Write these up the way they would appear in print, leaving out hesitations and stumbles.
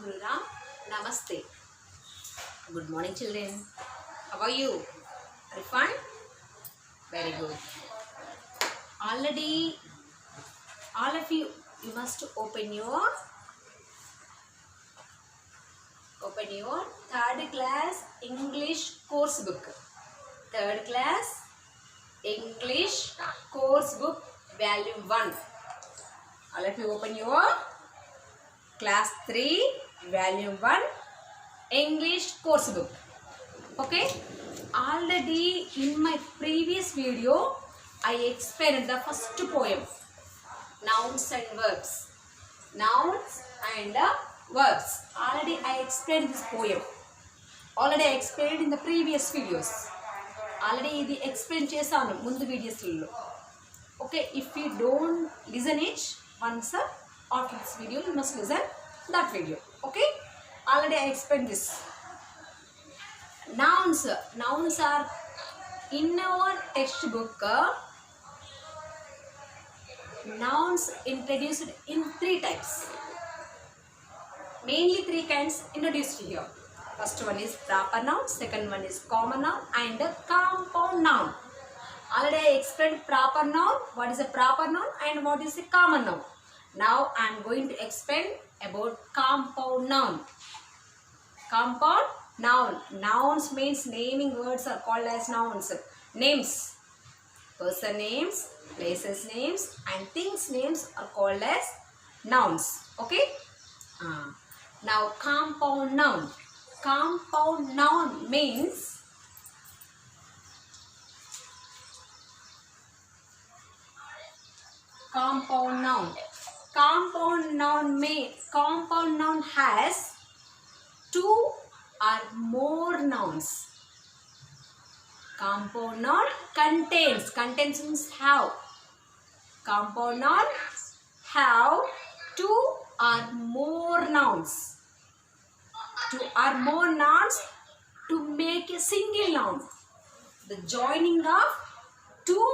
Guru Ram. Namaste. Good morning, children. How are you? Are you fine? Very good. Already, all of you must open your third class English course book. Third class English course book, volume 1. All of you open your class 3, volume 1 English course book. Okay. Already in my previous video, I explained the first poem, nouns and verbs. Nouns and verbs. Already I explained this poem. Already I explained in the previous videos. Already ఇది explain చేశాను ముందు వీడియోస్లో. Okay, if you don't listen it once after this video, you must listen that video. Okay, already I explained this. Nouns are in our textbook. Nouns introduced in 3 types. Mainly 3 kinds introduced here. First one is proper noun, second one is common noun, and compound noun. Already I explained proper noun, what is a proper noun and what is a common noun. Now I am going to explain about compound noun. Compound noun. Nouns means naming words are called as nouns. Names, person names, places names and things names are called as nouns. Okay. Now compound noun. Compound noun means compound noun. Compound noun has 2 or more nouns. Compound noun contains means have. Compound noun have 2 or more nouns. 2 or more nouns to make a single noun. The joining of 2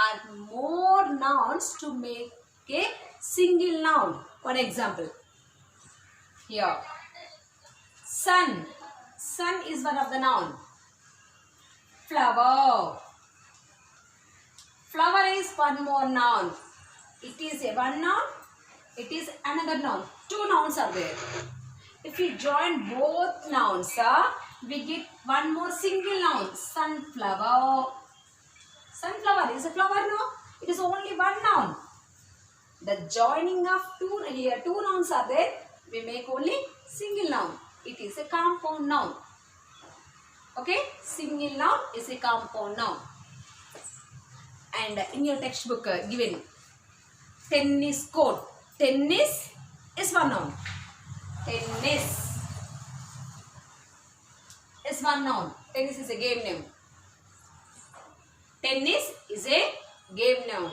or more nouns to make a single noun. One example. Here. Sun. Sun is one of the noun. Flower. Flower is one more noun. It is a one noun. It is another noun. 2 nouns are there. If we join both nouns, we get one more single noun. Sunflower. Sunflower is a flower, no? It is only one noun. The joining of 2 nouns are there. We make only single noun. It is a compound noun. Okay? Single noun is a compound noun. And in your textbook given tennis court. Tennis is one noun. Tennis is one noun. Tennis is a game name. Tennis is a game noun.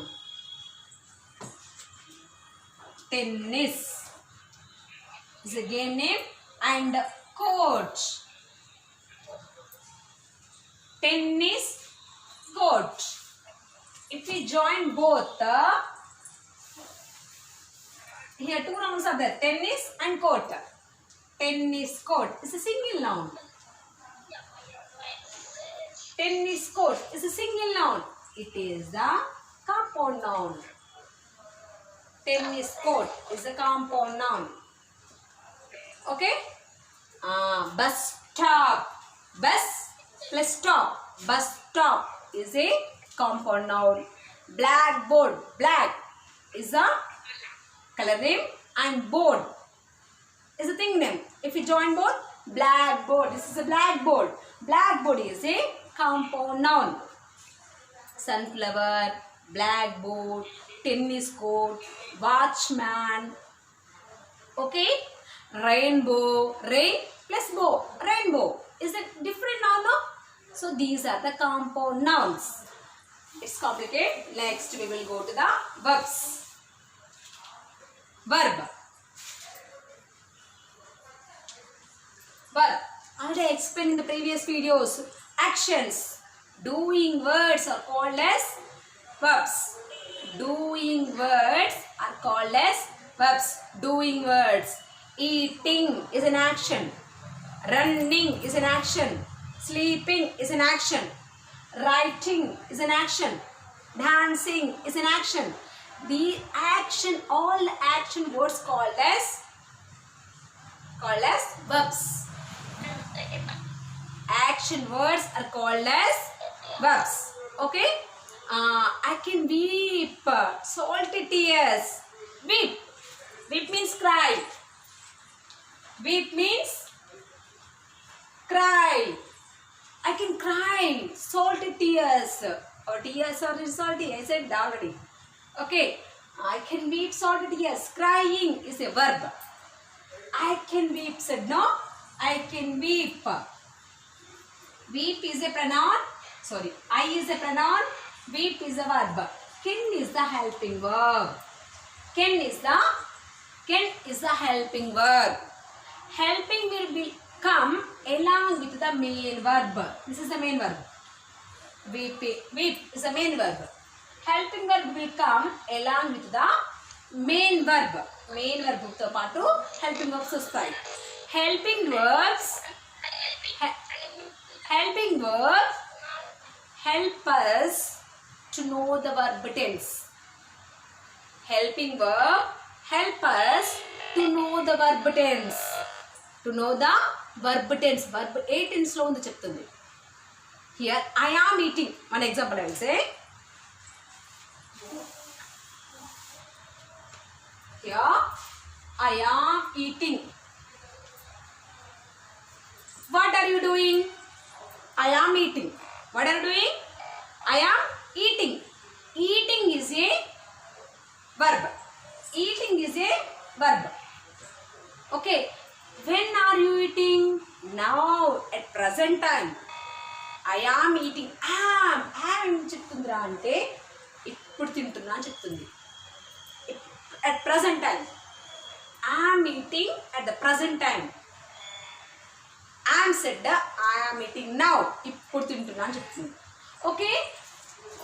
Tennis is a game name and court. Tennis court. If we join both, here 2 nouns are there, tennis and court. Tennis court is a single noun. Tennis court is a single noun. It is the compound noun. Tennis court is a compound noun. Okay? Bus stop. Bus plus stop. Bus stop is a compound noun. Blackboard. Black is a color name and board is a thing name. If we join both, blackboard. This is a blackboard. Blackboard is a compound noun. Sunflower, blackboard, tennis court, watchman. Okay? Rainbow. Rain plus bow. Rainbow is a different noun, no? So these are the compound nouns. It's complicated. Next we will go to the verbs. Verb. Verb. Already I explained in the previous videos. Actions. Doing words are called as verbs. Doing words are called as verbs. Doing words. Eating is an action. Running is an action. Sleeping is an action. Writing is an action. Dancing is an action. The action, all action words called as verbs. Action words are called as verbs. Okay? I can weep. Salty tears. Weep. Weep means cry. Weep means cry. I can cry. Salty tears. Or tears are salty. I said already. Okay. I can weep salty tears. Crying is a verb. I can weep said no. I can weep. Weep is a pronoun. Sorry. I is a pronoun. Weep is a verb. Can is the helping verb. Can is the helping verb. Helping will come along with the main verb. This is the main verb. Weep is the main verb. Helping verb will come along with the main verb. Main verb to paatu helping verbs vasthayi. Helping verbs help us to know the verb tense. Helping verb help us to know the verb tense. To know the verb tense. Verb 8 tense lo undi cheptundi. Here I am eating. One example I will say. Here I am eating. What are you doing? I am eating. What are you doing? I am eating. Eating is a verb. Eating is a verb. Okay. When are you eating? Now, at present time. I am eating. am చెప్తుందిరా అంటే ఇప్పుడు తింటున్నా అని చెప్తుంది. At present time. I am eating at the present time. I am said I am eating now. ఇప్పుడు తింటున్నా అని చెప్తుంది. Okay.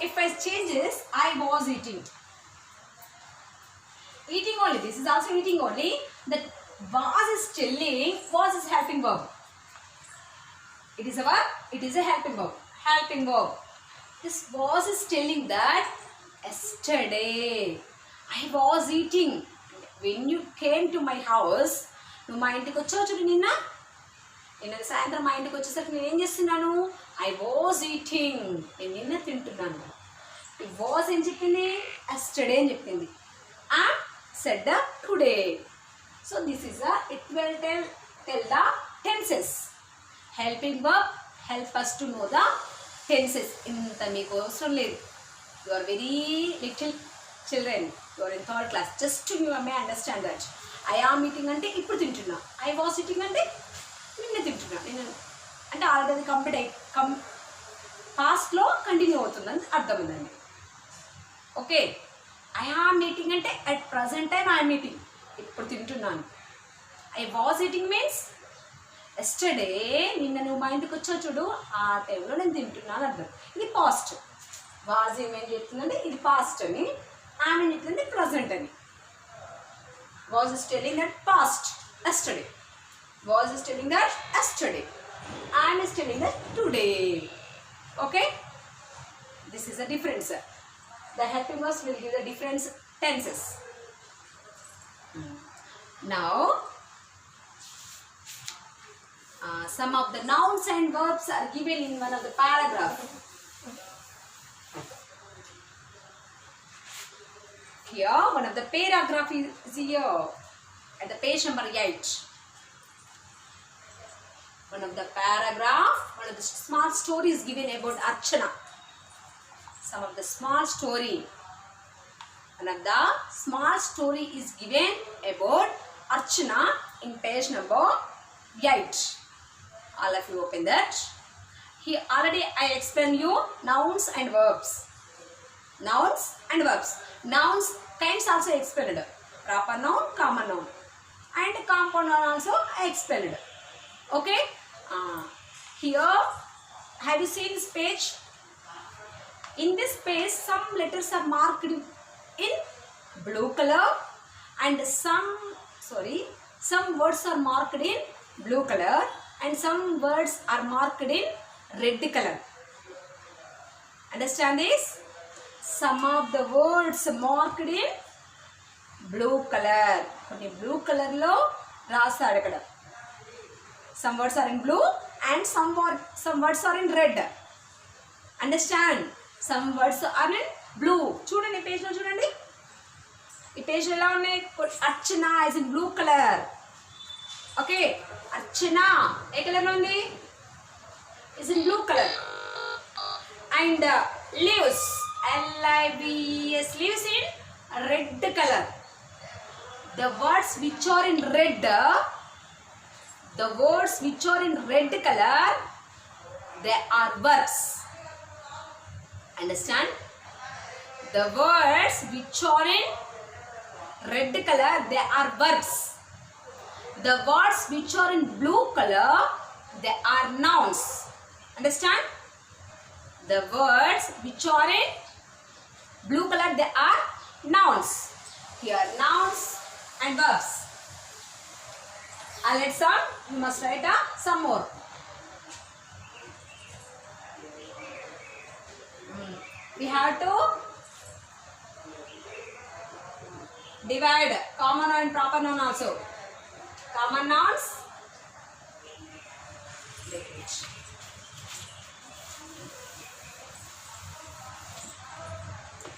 If I change this, I was eating. Eating only. This is also eating only. The was is telling, was is helping verb. It is a verb. It is a helping verb. Helping verb. This was is telling that yesterday I was eating. When you came to my house, నువ్వు మా ఇంటికి వచ్చావు చూడు నిన్న సాయంత్రం మా ఇంటికి వచ్చేసరికి నేను ఏం చేస్తున్నాను? I was eating. నేను నిన్న తింటున్నాను. It was ఏం చెప్పింది? Yesterday అని చెప్పింది. I said today. So this is it will tell the tenses. Helping verb help us to know the tenses. ఇంత మీకు అవసరం లేదు. You are very little children. You are in 3rd class. Just you may understand that. I am eating అంటే ఇప్పుడు తింటున్నా. I was eating అంటే నిన్న తింటున్నా. అంటే ఆల్రెడీ కంప్లీట్ పాస్ట్లో కంటిన్యూ అవుతుందని అర్థం ఉందండి. ఓకే. I am eating అంటే at present time I am eating. ఇప్పుడు తింటున్నాను. I was eating means yesterday నిన్న నువ్వు మా ఇంటికి వచ్చావు చూడు ఆ టైంలో నేను తింటున్నాను అర్థం. ఇది పాస్ట్. వాజ్ ఏమేం చెప్తుందంటే ఇది పాస్ట్ అని, ఆమె చెప్తుంది ప్రజెంట్ అని. Was is telling that past yesterday. Was is telling that yesterday. I'm is telling that today. Okay. This is the difference. The helping verbs will give the different tenses. Now, some of the nouns and verbs are given in one of the paragraph. Here, one of the paragraph is here at the page number 8. One of the paragraph, one of the small stories given about Archana. Some of the small story. One of the small story is given about Archana in page number 8. All of you open that. Here already I explained you nouns and verbs. Nouns and verbs. Nouns kinds also explained. Proper noun, common noun. And compound noun also I explained. Okay. Here have you seen this page? In this page, some letters are marked in blue color and some words are marked in blue color and some words are marked in red color. Understand this? Some of the words marked in blue color. కొన్ని blue color లో రాస్తాడు ఇక్కడ. Some words are in blue and some words are in red. Understand? Some words are in blue. చూడండి page లో చూడండి. ఈ page లో ఎలా ఉన్నాయి? అర్చన is in blue color. Okay, Archana A colour లో ఉంది? is in blue color. And leaves, L-I-V-E-S, leaves in red color. The words which are in red, the words which are in red color, they are verbs. Understand? The words which are in red color, they are verbs. The words which are in blue color, they are nouns. Understand? The words which are in blue color, they are nouns. Here nouns and verbs. And let's you must write some more. We have to divide common noun and proper noun also. Common nouns.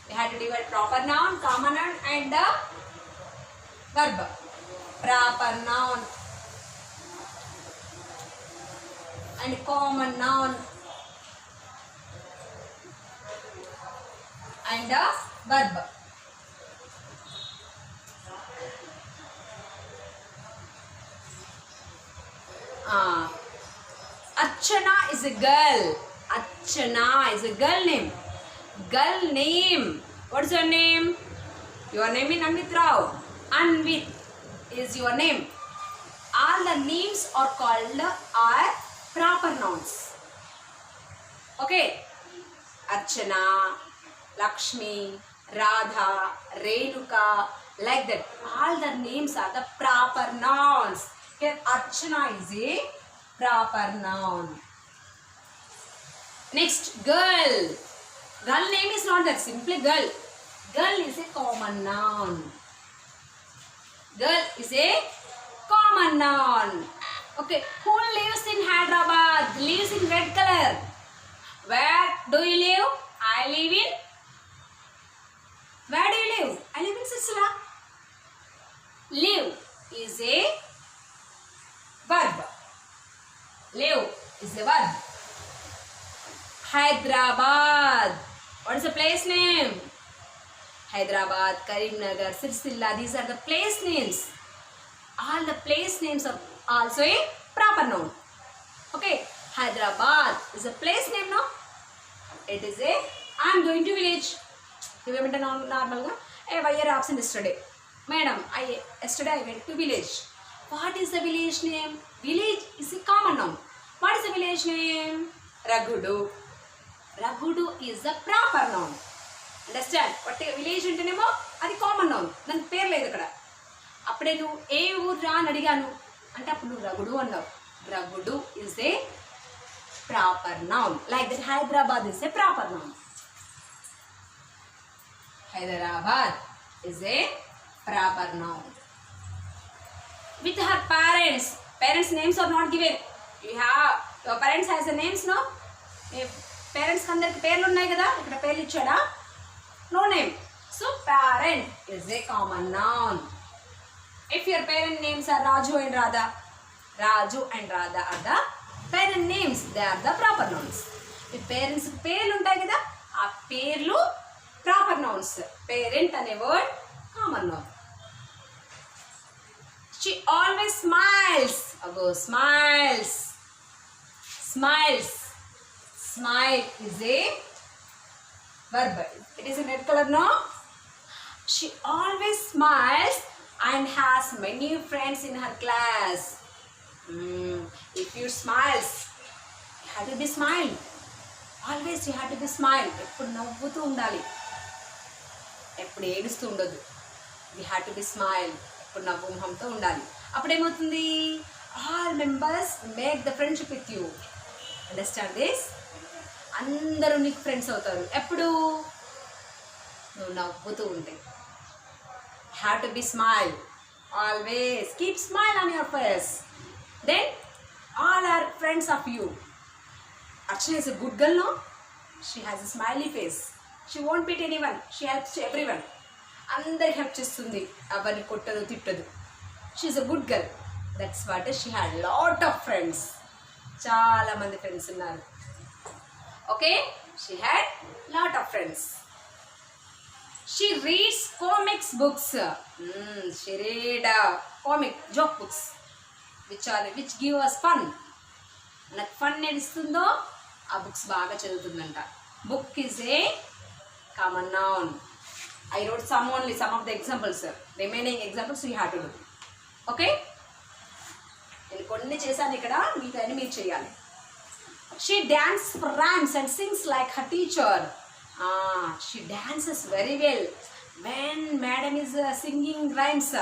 We have to divide proper noun, common noun and the verb. Proper noun and common noun and the verb. Archana is a girl. Archana is a girl name. Girl name. What is your name? Your name is Anvit Rao. Anvit is your name. All the names are called are proper nouns. Okay. Archana, Lakshmi, Radha, Renuka, like that. All the names are the proper nouns. Here Archana is a proper noun. Next, girl. Girl name is not that, simply girl. Girl is a common noun. Girl is a common noun. Okay, who lives in Hyderabad? Lives in red color. Where do you live? I live in. Where do you live? I live in Sisla. Live is a verb. Live is a verb. Hyderabad. What is the place name? Hyderabad, Karimnagar, Sirsilla. These are the place names. All the place names are also a proper noun. Okay. Hyderabad is a place name, no? It is a. I am going to village. You went to normal. Hey, why are you absent yesterday? Madam, yesterday I went to village. What is the village name? Village is a common noun. What is the village name? Ragudu. Ragudu is a proper noun. Understand? What village అంటే నేమో అది common noun, దానికి పేరు లేదు ఇక్కడ. అప్పుడే నువ్వు ఏ ఊరు రా అని అడిగాను అంటే అప్పుడు నువ్వు రగుడు అన్నావు. రగుడు is a proper noun. Like that, Hyderabad is a proper noun. Hyderabad is a proper noun. With her parents. Parents names are not given. You have your parents has a names, no? Parents అందరికి పేర్లు ఉన్నాయి కదా, ఇక్కడ పేర్లు ఇచ్చాడా? No name. So parent is a common noun. If your parent names are Raju and Radha, Raju and Radha are the parent names. They are the proper nouns. If parents పేర్లు ఉంటాయి కదా, ఆ పేర్లు proper nouns. Parent అనే word common noun. She always smiles. Ago smiles. Smiles. Smile is a verb. It is in red color, no? She always smiles and has many friends in her class. If you smiles, you have to be smile. Always you have to be smile. ఎప్పుడు నవ్వుతూ ఉండాలి, ఎప్పుడు ఏడుస్తూ ఉండదు. You have to be smile. ఎప్పుడు నవ్వు మొహంతో ఉండాలి. అప్పుడేమవుతుంది, all members make the friendship with you. Understand this? అందరూ నీకు ఫ్రెండ్స్ అవుతారు ఎప్పుడు నువ్వు నవ్వుతూ ఉంటే. Have to be smile always, keep smile on your face, then all are friends of you. Archana is a good girl, no? She has a smiley face. She won't beat anyone. She helps to everyone. అందరికి help చేస్తుంది, ఎవరిని కొట్టదు తిట్టదు. She is a good girl. That's what she had lot of friends. చాలా మంది friends ఉన్నారు. Okay, she had lot of friends. She reads comics books. She read comic joke books which give us fun. నాకు fun ఏడిస్తుందో ఆ books బాగా చదువుతుందంట. Book is a common noun. I wrote some of the examples. Remaining examples you have to do. Okay, నేను కొన్ని చేశాను ఇక్కడ, మీతో అన్ని మీరు చేయాలి. She dance for rhymes and sings like her teacher. She dances very well when madam is singing rhymes.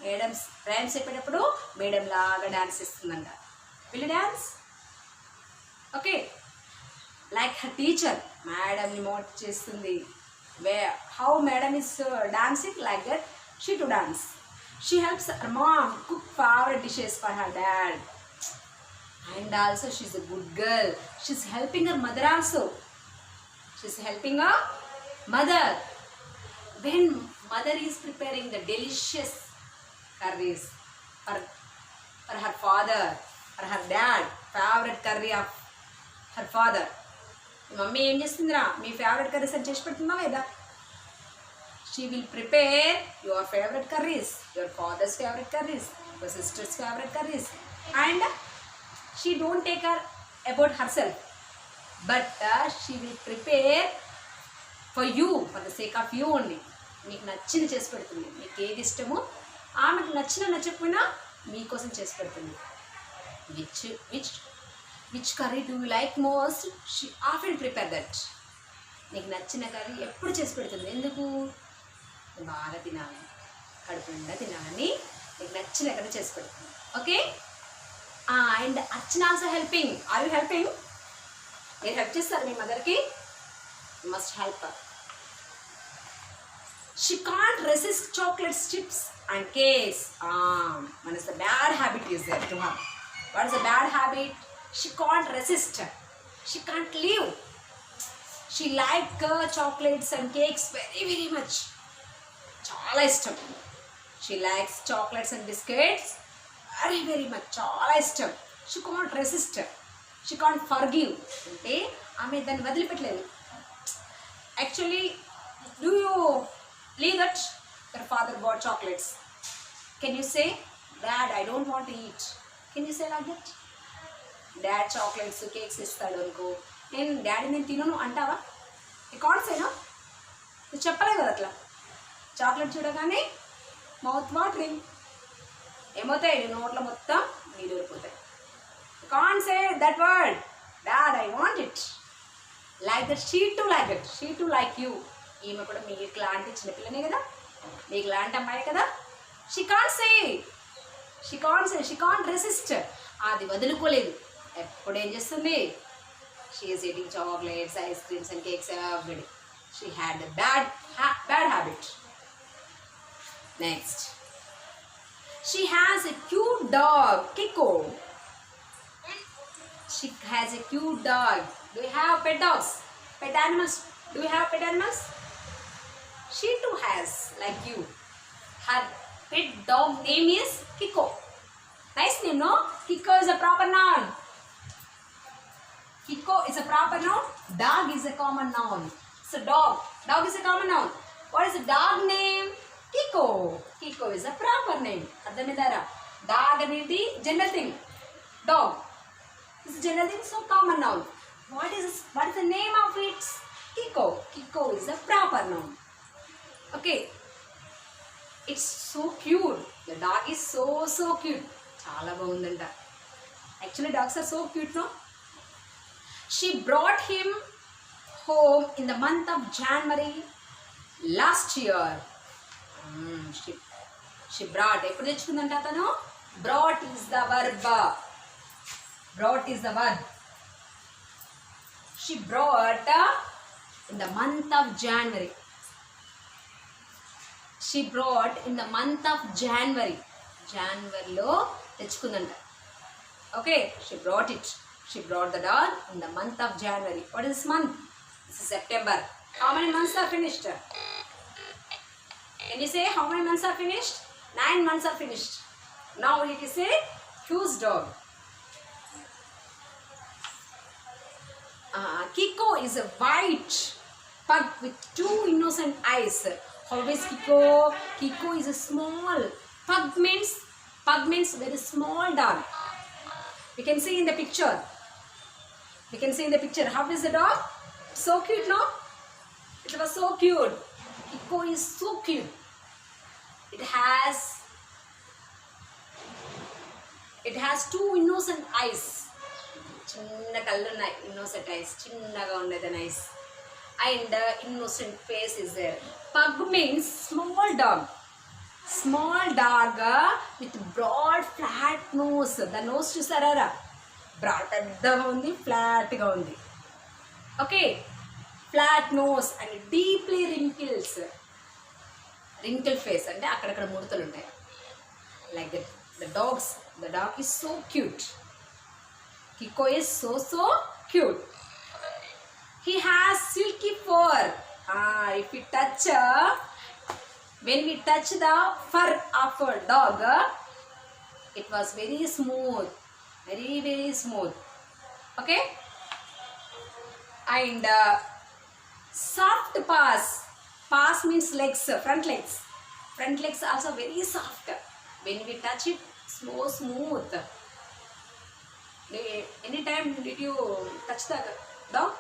Madam rhymes చెప్పేటప్పుడు madam లాగా డాన్స్ చేస్తుందంట. Will dance? Okay, like her teacher, మేడంని మోటివేట్ చేస్తుంది. How madam is dancing like that she to dance. She helps her mom cook favourite dishes for her dad. And also she is a good girl. She is helping her mother also. She is helping her mother when mother is preparing the delicious curries for her father, for her dad, favorite curry of her father. Mummy ఏం చేస్తుందిరా, మీ favourite curries అని చేసి పెడుతుందా లేదా? She will prepare your favourite curries, your father's favourite curries, your sister's favourite curries. And she don't take her about herself, but she will prepare for you, for the sake of you only. మీకు నచ్చింది చేసి పెడుతుంది. మీకు ఏది ఇష్టమో ఆమెకు నచ్చకపోయినా మీకోసం చేసి పెడుతుంది. Which curry do you like most? She often prepare that. నీకు నచ్చిన కర్రీ ఎప్పుడు చేసి పెడుతుంది. ఎందుకు? బాగా తినాలి, కడుపు నిండా తినాలని నీకు నచ్చిన కర్రీ చేసి పెడుతుంది. Okay, and Archana also helping. Are you helping? మీరు హెల్ప్ చేస్తారు మీ మదర్కి? You must help. She can't resist chocolates, chips and cakes. What is the bad habit is there to her? What is the bad habit? She can't resist. She can't leave. She likes chocolates and cakes very, very much. Chala ishtam. She likes chocolates and biscuits very, very much. Chala ishtam. She can't resist. She can't forgive. Ante ame danni vadilipetledu. Actually, do you leave that your father bought chocolates? Can you say, Dad, I don't want to eat? Can you say like that? Dad chocolates cakes istadu anko నేను daddy నేను తినను అంటావా? You can't say. No, నువ్వు చెప్పలేదు కదా అట్లా. Chocolate చూడగానే mouth watering ఏమవుతాయి, నీ నోట్లో మొత్తం నీళ్ళు ఊరిపోతాయి. You can't say that word, dad I want it. Like that she to like it, she to like you. ఈమె కూడా మీకు లాంటి చిన్నపిల్లనే కదా, మీకు లాంటి అమ్మాయి కదా. She can't say, she can't resist. అది వదులుకోలేదు. ఎప్పుడు ఏం చేస్తుంది? She is eating chocolates, ice creams and cakes everyday. She had a bad habit. Next, she has a cute dog, Kiko. She has a cute dog. Do you have pet dogs? Pet animals? Do you have pet animals? She too has, like you. Her pet dog name is Kiko. Nice name, no? Kiko is a proper noun. Kiko is a proper noun. Dog is a common noun. So dog. Dog is a common noun. What is the dog name? Kiko. Kiko is a proper name. Adamidara. Dog అనేది general thing. Dog is a general thing, so common noun. What is the name of it? Kiko. Kiko is a proper noun. Okay. It's so cute. The dog is so cute. చాలా బాగుందంట. Actually dogs are so cute, no? She brought him home in the month of January last year. She brought. ఎప్పుడు తెచ్చుకుందంట అతను? Brought is the verb. Brought is the verb. She brought in the month of January. She brought in the month of January. January లో తెచ్చుకుందంట. Okay, she brought it. She brought the dog in the month of January. What is this month? This is September. How many months are finished? Can you say how many months are finished? 9 months are finished. Now you can say whose dog? Kiko is a white pug with 2 innocent eyes. How is Kiko? Kiko is a small. Pug means very small dog. We can see in the picture. We can see in the picture. How is the dog? So cute, no? It was so cute. Kiko is so cute. It has 2 innocent eyes. చిన్న కళ్ళు ఉన్నాయి, innocent eyes. చిన్నగా ఉండేది nice. And innocent face is there. Pug means small dog. Small dog with broad flat nose. The nose చూసారా? Broad పెద్దగా ఉంది, ఫ్లాట్గా ఉంది. ఓకే, flat nose and deeply wrinkles. Wrinkle face అంటే అక్కడక్కడ ముడతలు ఉంటాయి. Like that. The dog is so cute. Kiko is so cute. He has silky fur. If we touch, when we touch the fur of a dog, it was very smooth, very smooth. Okay, and soft paws. Paws means legs, front legs also very soft. When we touch it, so smooth. Anytime did you touch the dog?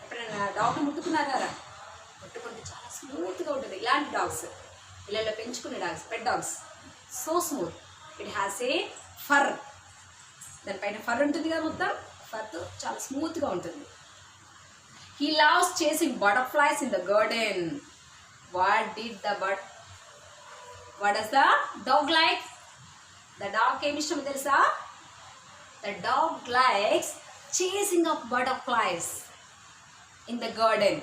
ఎప్పుడైనా డాగ్ని ముట్టుకున్నారా? ముట్టుకుంటే చాలా స్మూత్గా ఉంటుంది. ఇలాంటి dogs, ఇళ్ళలో పెంచుకునే dogs, pet dogs, so smooth. It has A for. దానిపైన for ఉంటుంది కదా, మొత్తం ఫర్తో చాలా స్మూత్గా ఉంటుంది. He loves chasing butterflies in the garden. What does the dog like? The dog ఏమి ఇష్టం తెలుసా? The dog likes chasing of butterflies in the garden.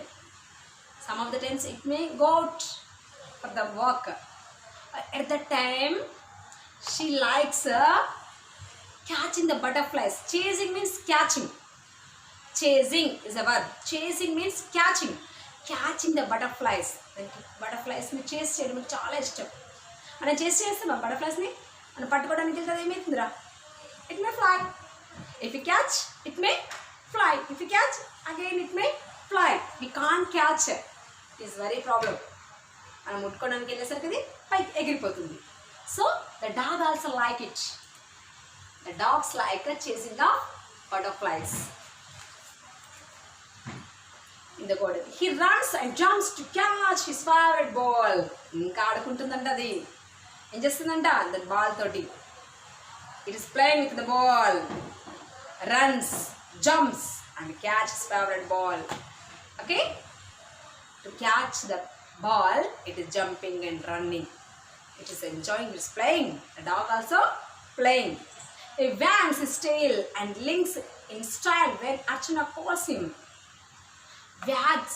Some of the times it may go out for the walk. At that time, she likes catching the butterflies. Chasing means catching. Chasing is a verb. Chasing means catching. Catching the butterflies. Butterflies ని చేస్ చేయడం చాలా ఇష్టం. మనం చేస్ చేస్తాం బటర్ఫ్లైస్ని. మనం పట్టుకోవడానికి వెళ్తే ఏమవుతుందిరా? It may fly. If you catch, it may fly. If you catch, again it may fly. We can't catch it. It is very problem. మనం ముట్టుకోవడానికి వెళ్ళేసరికి అది పైకి ఎగిరిపోతుంది. So the dog also like it. The dogs like chasing the butterflies in the garden. He runs and jumps to catch his favorite ball. ఇంకా ఆడుకుంటుందంట అది. ఏం చేస్తుందంట? దాని బాల్ తోటి. It is playing with the ball. Runs, jumps and catch his favorite ball. Okay? To catch the ball, it is jumping and running. It is enjoying, it is playing. The dog also playing. He wags his tail and links in style when Archana calls him. Wags